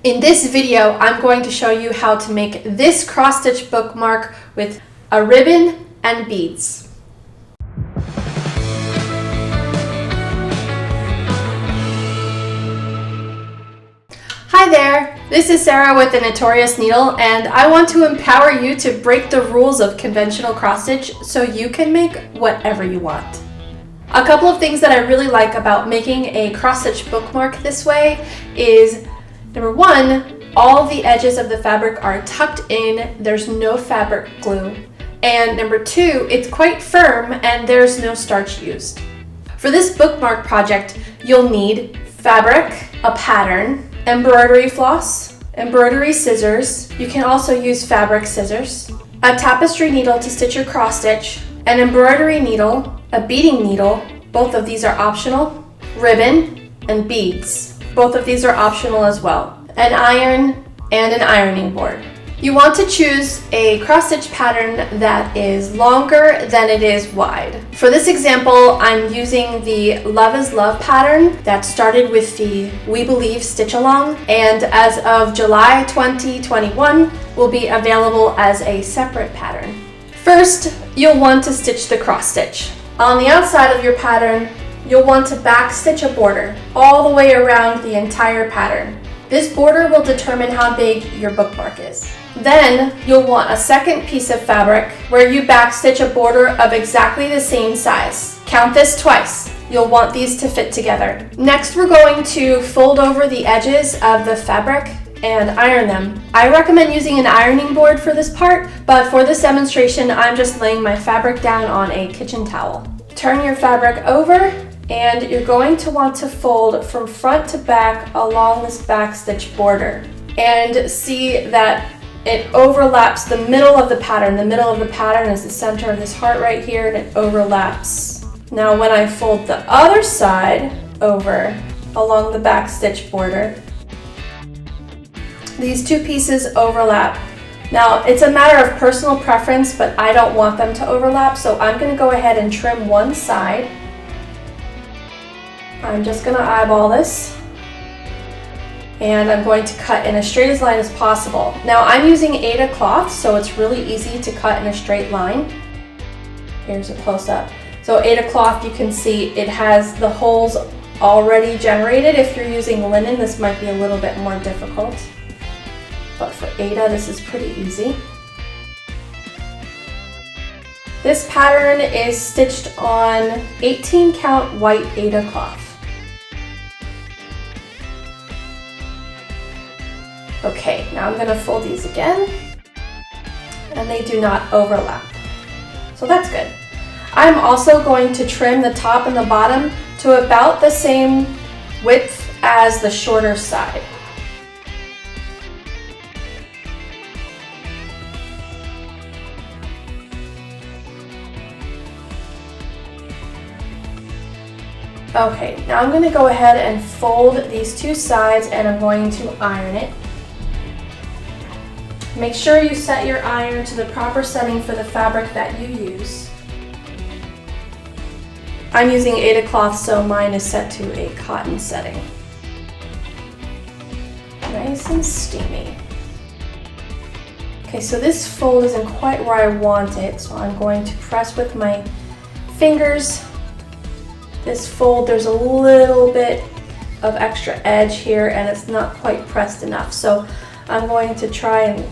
In this video, I'm going to show you how to make this cross-stitch bookmark with a ribbon and beads. Hi there, this is Sarah with the Notorious Needle, and I want to empower you to break the rules of conventional cross-stitch so you can make whatever you want. A couple of things that I really like about making a cross-stitch bookmark this way is, number one, all the edges of the fabric are tucked in, there's no fabric glue. And number two, it's quite firm and there's no starch used. For this bookmark project, you'll need fabric, a pattern, embroidery floss, embroidery scissors, you can also use fabric scissors, a tapestry needle to stitch your cross stitch, an embroidery needle, a beading needle, both of these are optional, ribbon, and beads. Both of these are optional as well, an iron and an ironing board. You want to choose a cross-stitch pattern that is longer than it is wide. For this example, I'm using the Love is Love pattern that started with the We Believe stitch along, and as of July 2021 will be available as a separate pattern. First, you'll want to stitch the cross stitch. On the outside of your pattern, you'll want to back stitch a border all the way around the entire pattern. This border will determine how big your bookmark is. Then you'll want a second piece of fabric where you backstitch a border of exactly the same size. Count this twice. You'll want these to fit together. Next, we're going to fold over the edges of the fabric and iron them. I recommend using an ironing board for this part, but for this demonstration, I'm just laying my fabric down on a kitchen towel. Turn your fabric over, and you're going to want to fold from front to back along this backstitch border. And see that it overlaps the middle of the pattern. The middle of the pattern is the center of this heart right here, and it overlaps. Now when I fold the other side over along the backstitch border, these two pieces overlap. Now it's a matter of personal preference, but I don't want them to overlap, so I'm going to go ahead and trim one side. I'm just going to eyeball this, and I'm going to cut in as straight as line as possible. Now I'm using Aida cloth, so it's really easy to cut in a straight line. Here's a close-up. So Aida cloth, you can see it has the holes already generated. If you're using linen, this might be a little bit more difficult, but for Aida, this is pretty easy. This pattern is stitched on 18 count white Aida cloth. Okay, now I'm going to fold these again, and they do not overlap, so that's good. I'm also going to trim the top and the bottom to about the same width as the shorter side. Okay, now I'm going to go ahead and fold these two sides, and I'm going to iron it. Make sure you set your iron to the proper setting for the fabric that you use. I'm using Aida cloth, so mine is set to a cotton setting. Nice and steamy. Okay, so this fold isn't quite where I want it, so I'm going to press with my fingers. This fold, there's a little bit of extra edge here, and it's not quite pressed enough, so I'm going to try and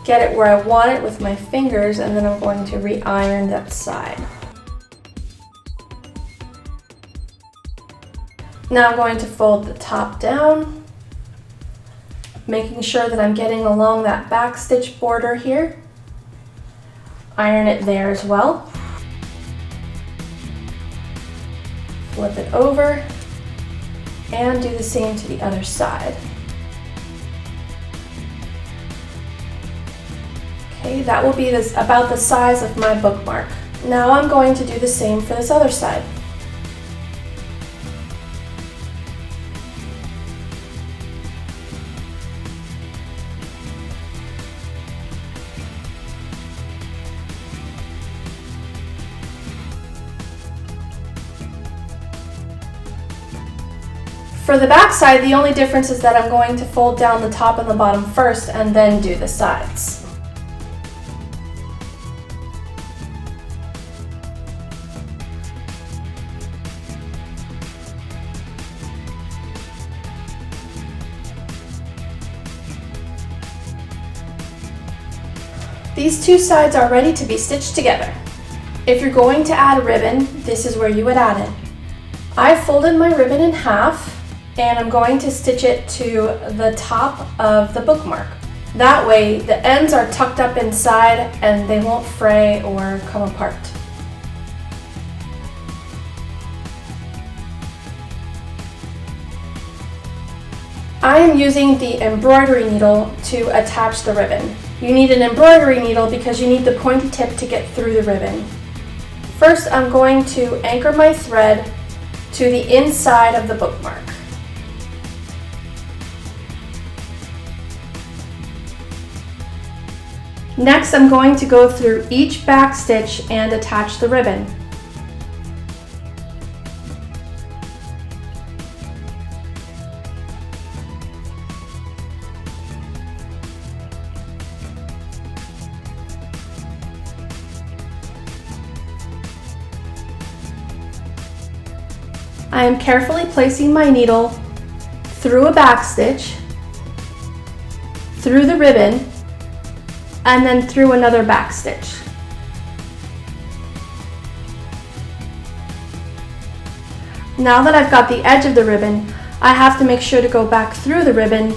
get it where I want it with my fingers, and then I'm going to re-iron that side. Now I'm going to fold the top down, making sure that I'm getting along that back stitch border here. Iron it there as well. Flip it over, and do the same to the other side. Okay, that will be about the size of my bookmark. Now I'm going to do the same for this other side. For the back side, the only difference is that I'm going to fold down the top and the bottom first and then do the sides. These two sides are ready to be stitched together. If you're going to add a ribbon, this is where you would add it. I folded my ribbon in half and I'm going to stitch it to the top of the bookmark. That way the ends are tucked up inside and they won't fray or come apart. I am using the embroidery needle to attach the ribbon. You need an embroidery needle because you need the pointy tip to get through the ribbon. First, I'm going to anchor my thread to the inside of the bookmark. Next, I'm going to go through each back stitch and attach the ribbon. I am carefully placing my needle through a back stitch, through the ribbon, and then through another back stitch. Now that I've got the edge of the ribbon, I have to make sure to go back through the ribbon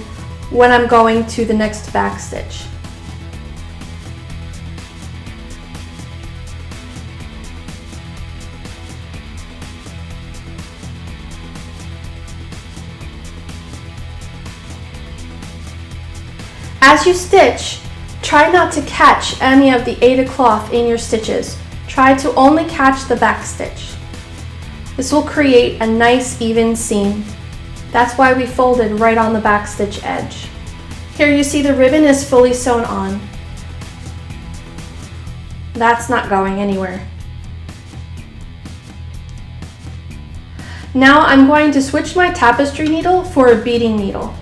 when I'm going to the next back stitch. As you stitch, try not to catch any of the Aida cloth in your stitches. Try to only catch the back stitch. This will create a nice even seam. That's why we folded right on the back stitch edge. Here you see the ribbon is fully sewn on. That's not going anywhere. Now I'm going to switch my tapestry needle for a beading needle.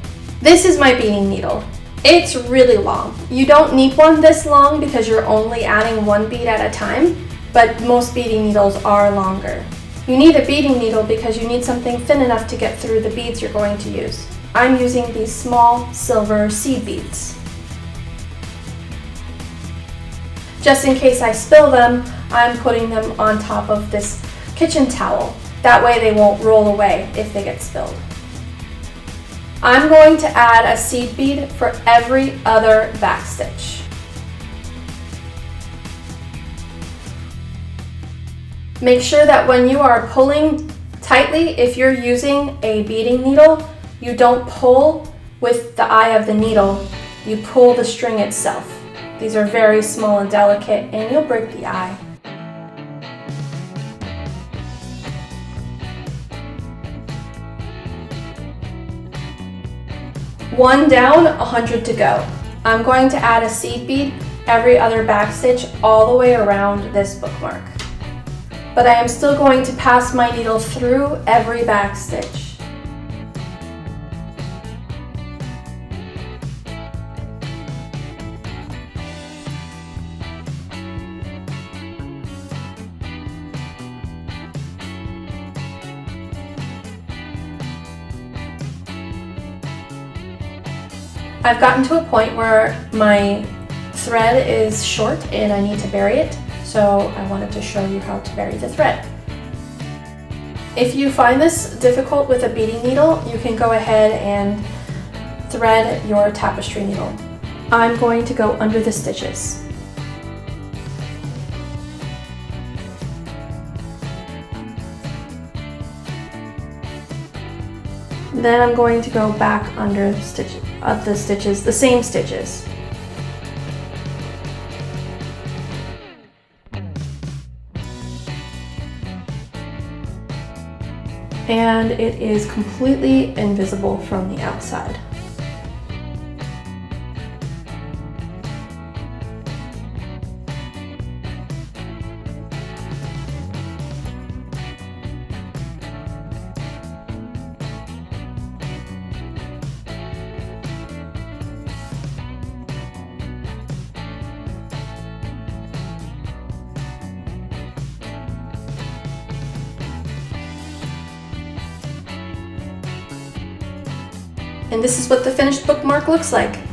This is my beading needle. It's really long. You don't need one this long because you're only adding one bead at a time, but most beading needles are longer. You need a beading needle because you need something thin enough to get through the beads you're going to use. I'm using these small silver seed beads. Just in case I spill them, I'm putting them on top of this kitchen towel. That way they won't roll away if they get spilled. I'm going to add a seed bead for every other back stitch. Make sure that when you are pulling tightly, if you're using a beading needle, you don't pull with the eye of the needle, you pull the string itself. These are very small and delicate and you'll break the eye. One down, 100 to go. I'm going to add a seed bead every other back stitch all the way around this bookmark. But I am still going to pass my needle through every back stitch. I've gotten to a point where my thread is short and I need to bury it, so I wanted to show you how to bury the thread. If you find this difficult with a beading needle, you can go ahead and thread your tapestry needle. I'm going to go under the stitches. Then I'm going to go back under the stitches, the same stitches. And it is completely invisible from the outside. And this is what the finished bookmark looks like.